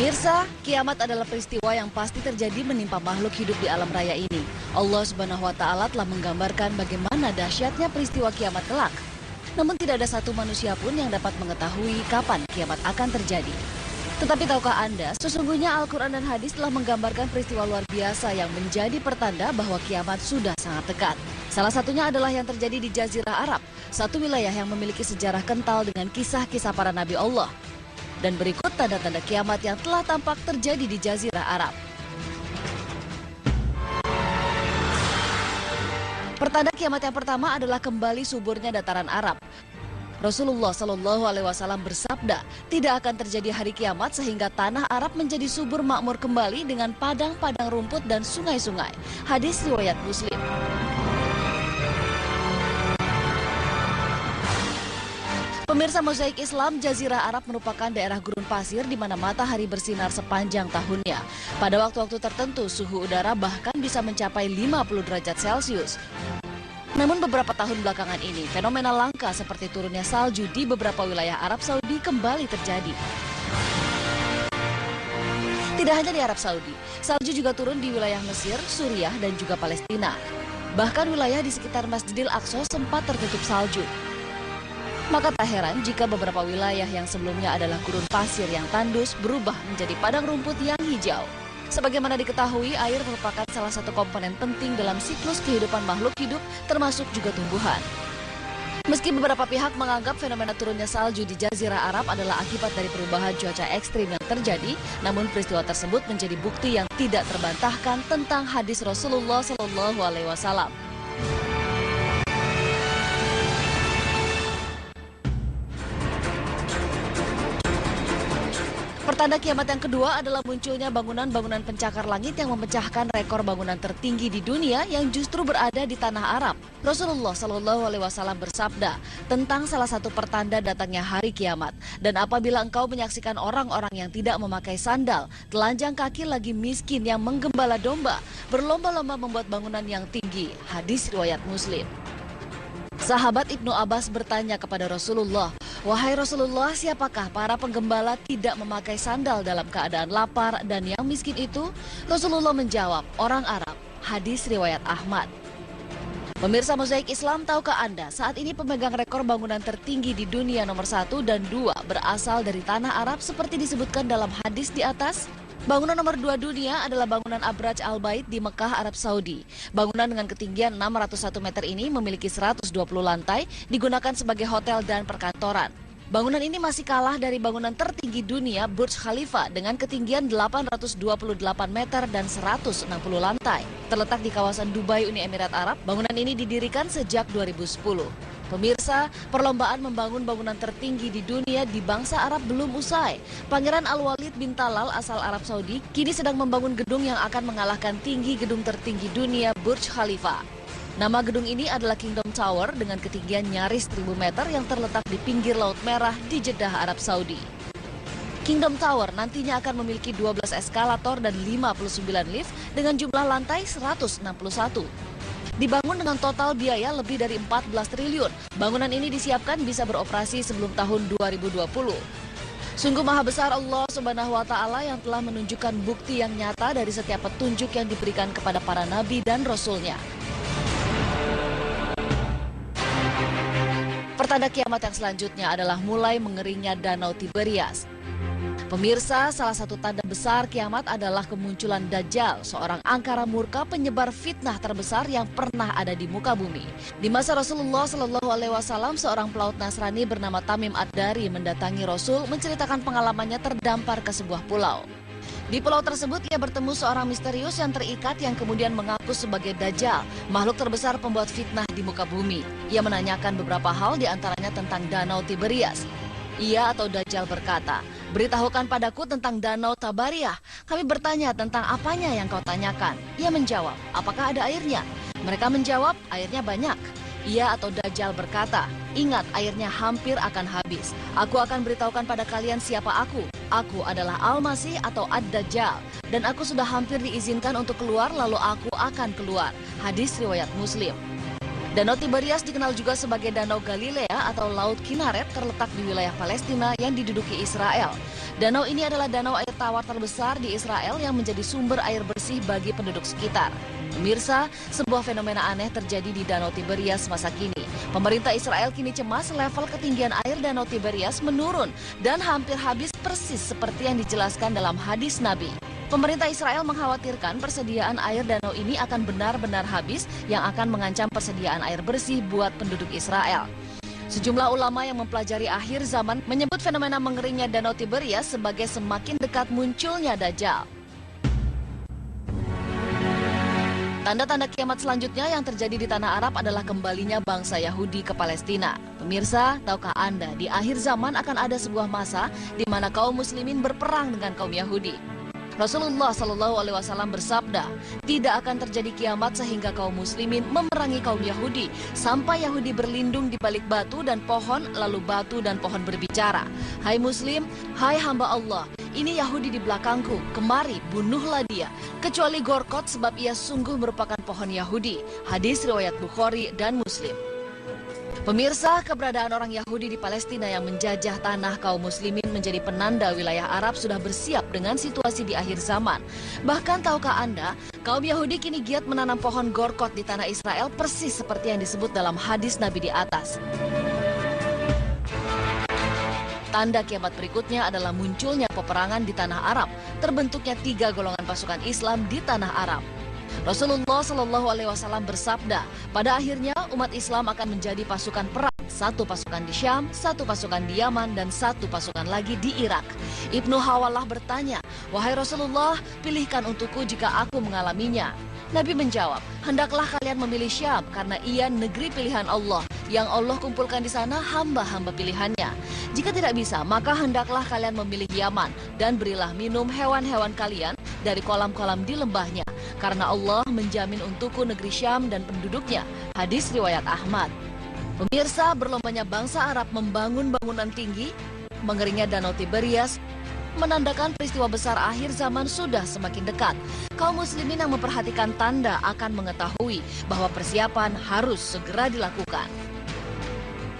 Pemirsa, kiamat adalah peristiwa yang pasti terjadi menimpa makhluk hidup di alam raya ini. Allah Subhanahu wa Ta'ala telah menggambarkan bagaimana dahsyatnya peristiwa kiamat kelak. Namun tidak ada satu manusia pun yang dapat mengetahui kapan kiamat akan terjadi. Tetapi tahukah Anda, sesungguhnya Al-Quran dan Hadis telah menggambarkan peristiwa luar biasa yang menjadi pertanda bahwa kiamat sudah sangat dekat. Salah satunya adalah yang terjadi di Jazirah Arab, satu wilayah yang memiliki sejarah kental dengan kisah-kisah para Nabi Allah. Dan berikut tanda-tanda kiamat yang telah tampak terjadi di Jazirah Arab. Pertanda kiamat yang pertama adalah kembali suburnya dataran Arab. Rasulullah Shallallahu Alaihi Wasallam bersabda, tidak akan terjadi hari kiamat sehingga tanah Arab menjadi subur makmur kembali dengan padang-padang rumput dan sungai-sungai. Hadis riwayat Muslim. Pemirsa Mozaik Islam, Jazirah Arab merupakan daerah gurun pasir di mana matahari bersinar sepanjang tahunnya. Pada waktu-waktu tertentu, suhu udara bahkan bisa mencapai 50 derajat Celcius. Namun beberapa tahun belakangan ini, fenomena langka seperti turunnya salju di beberapa wilayah Arab Saudi kembali terjadi. Tidak hanya di Arab Saudi, salju juga turun di wilayah Mesir, Suriah, dan juga Palestina. Bahkan wilayah di sekitar Masjidil Aqsa sempat tertutup salju. Maka tak heran jika beberapa wilayah yang sebelumnya adalah gurun pasir yang tandus berubah menjadi padang rumput yang hijau. Sebagaimana diketahui, air merupakan salah satu komponen penting dalam siklus kehidupan makhluk hidup, termasuk juga tumbuhan. Meski beberapa pihak menganggap fenomena turunnya salju di Jazirah Arab adalah akibat dari perubahan cuaca ekstrim yang terjadi, namun peristiwa tersebut menjadi bukti yang tidak terbantahkan tentang hadis Rasulullah Shallallahu Alaihi Wasallam. Pertanda kiamat yang kedua adalah munculnya bangunan-bangunan pencakar langit yang memecahkan rekor bangunan tertinggi di dunia yang justru berada di tanah Arab. Rasulullah Shallallahu Alaihi Wasallam bersabda tentang salah satu pertanda datangnya hari kiamat. Dan apabila engkau menyaksikan orang-orang yang tidak memakai sandal, telanjang kaki lagi miskin yang menggembala domba, berlomba-lomba membuat bangunan yang tinggi. Hadis riwayat Muslim. Sahabat Ibnu Abbas bertanya kepada Rasulullah, "Wahai Rasulullah, siapakah para penggembala tidak memakai sandal dalam keadaan lapar dan yang miskin itu?" Rasulullah menjawab, "Orang Arab." Hadis riwayat Ahmad. Pemirsa Mozaik Islam, tahukah Anda, saat ini pemegang rekor bangunan tertinggi di dunia nomor 1 dan 2 berasal dari tanah Arab seperti disebutkan dalam hadis di atas? Bangunan nomor 2 dunia adalah bangunan Abraj Al-Bait di Mekah, Arab Saudi. Bangunan dengan ketinggian 601 meter ini memiliki 120 lantai, digunakan sebagai hotel dan perkantoran. Bangunan ini masih kalah dari bangunan tertinggi dunia Burj Khalifa dengan ketinggian 828 meter dan 160 lantai. Terletak di kawasan Dubai, Uni Emirat Arab, bangunan ini didirikan sejak 2010. Pemirsa, perlombaan membangun bangunan tertinggi di dunia di bangsa Arab belum usai. Pangeran Al-Walid bin Talal asal Arab Saudi kini sedang membangun gedung yang akan mengalahkan tinggi gedung tertinggi dunia Burj Khalifa. Nama gedung ini adalah Kingdom Tower dengan ketinggian nyaris 1000 meter yang terletak di pinggir Laut Merah di Jeddah, Arab Saudi. Kingdom Tower nantinya akan memiliki 12 eskalator dan 59 lift dengan jumlah lantai 161. Dibangun dengan total biaya lebih dari 14 triliun. Bangunan ini disiapkan bisa beroperasi sebelum tahun 2020. Sungguh maha besar Allah Subhanahu wa Ta'ala yang telah menunjukkan bukti yang nyata dari setiap petunjuk yang diberikan kepada para nabi dan rasulnya. Pertanda kiamat yang selanjutnya adalah mulai mengeringnya Danau Tiberias. Pemirsa, salah satu tanda besar kiamat adalah kemunculan Dajjal, seorang angkara murka penyebar fitnah terbesar yang pernah ada di muka bumi. Di masa Rasulullah Shallallahu Alaihi Wasallam, seorang pelaut Nasrani bernama Tamim Ad-Dari mendatangi Rasul menceritakan pengalamannya terdampar ke sebuah pulau. Di pulau tersebut ia bertemu seorang misterius yang terikat yang kemudian mengaku sebagai Dajjal, makhluk terbesar pembuat fitnah di muka bumi. Ia menanyakan beberapa hal diantaranya tentang Danau Tiberias. Ia atau Dajjal berkata, "Beritahukan padaku tentang Danau Tabariah." Kami bertanya tentang apanya yang kau tanyakan. Ia menjawab, "Apakah ada airnya?" Mereka menjawab, "Airnya banyak." Ia atau Dajjal berkata, "Ingat, airnya hampir akan habis. Aku akan beritahukan pada kalian siapa aku. Aku adalah Al-Masih atau Ad-Dajjal. Dan aku sudah hampir diizinkan untuk keluar lalu aku akan keluar." Hadis riwayat Muslim. Danau Tiberias dikenal juga sebagai Danau Galilea atau Laut Kinneret, terletak di wilayah Palestina yang diduduki Israel. Danau ini adalah danau air tawar terbesar di Israel yang menjadi sumber air bersih bagi penduduk sekitar. Pemirsa, sebuah fenomena aneh terjadi di Danau Tiberias masa kini. Pemerintah Israel kini cemas level ketinggian air Danau Tiberias menurun dan hampir habis persis seperti yang dijelaskan dalam hadis Nabi. Pemerintah Israel mengkhawatirkan persediaan air danau ini akan benar-benar habis yang akan mengancam persediaan air bersih buat penduduk Israel. Sejumlah ulama yang mempelajari akhir zaman menyebut fenomena mengeringnya Danau Tiberias sebagai semakin dekat munculnya Dajjal. Tanda-tanda kiamat selanjutnya yang terjadi di tanah Arab adalah kembalinya bangsa Yahudi ke Palestina. Pemirsa, tahukah Anda di akhir zaman akan ada sebuah masa di mana kaum muslimin berperang dengan kaum Yahudi? Rasulullah SAW bersabda, tidak akan terjadi kiamat sehingga kaum muslimin memerangi kaum Yahudi sampai Yahudi berlindung di balik batu dan pohon, lalu batu dan pohon berbicara. Hai muslim, hai hamba Allah, ini Yahudi di belakangku, kemari bunuhlah dia, kecuali Gorkot sebab ia sungguh merupakan pohon Yahudi. Hadis riwayat Bukhari dan Muslim. Pemirsa, keberadaan orang Yahudi di Palestina yang menjajah tanah kaum muslimin menjadi penanda wilayah Arab sudah bersiap dengan situasi di akhir zaman. Bahkan tahukah Anda, kaum Yahudi kini giat menanam pohon Gorkot di tanah Israel persis seperti yang disebut dalam hadis Nabi di atas. Tanda kiamat berikutnya adalah munculnya peperangan di tanah Arab, terbentuknya 3 golongan pasukan Islam di tanah Arab. Rasulullah SAW bersabda, pada akhirnya umat Islam akan menjadi pasukan perang, 1 pasukan di Syam, 1 pasukan di Yaman, dan 1 pasukan lagi di Irak. Ibnu Hawalah bertanya, wahai Rasulullah, pilihkan untukku jika aku mengalaminya. Nabi menjawab, hendaklah kalian memilih Syam karena ia negeri pilihan Allah, yang Allah kumpulkan di sana hamba-hamba pilihannya. Jika tidak bisa, maka hendaklah kalian memilih Yaman dan berilah minum hewan-hewan kalian dari kolam-kolam di lembahnya, karena Allah menjamin untukku negeri Syam dan penduduknya. Hadis riwayat Ahmad. Pemirsa, berlombanya bangsa Arab membangun bangunan tinggi, mengeringnya Danau Tiberias, menandakan peristiwa besar akhir zaman sudah semakin dekat. Kaum muslimin yang memperhatikan tanda akan mengetahui bahwa persiapan harus segera dilakukan.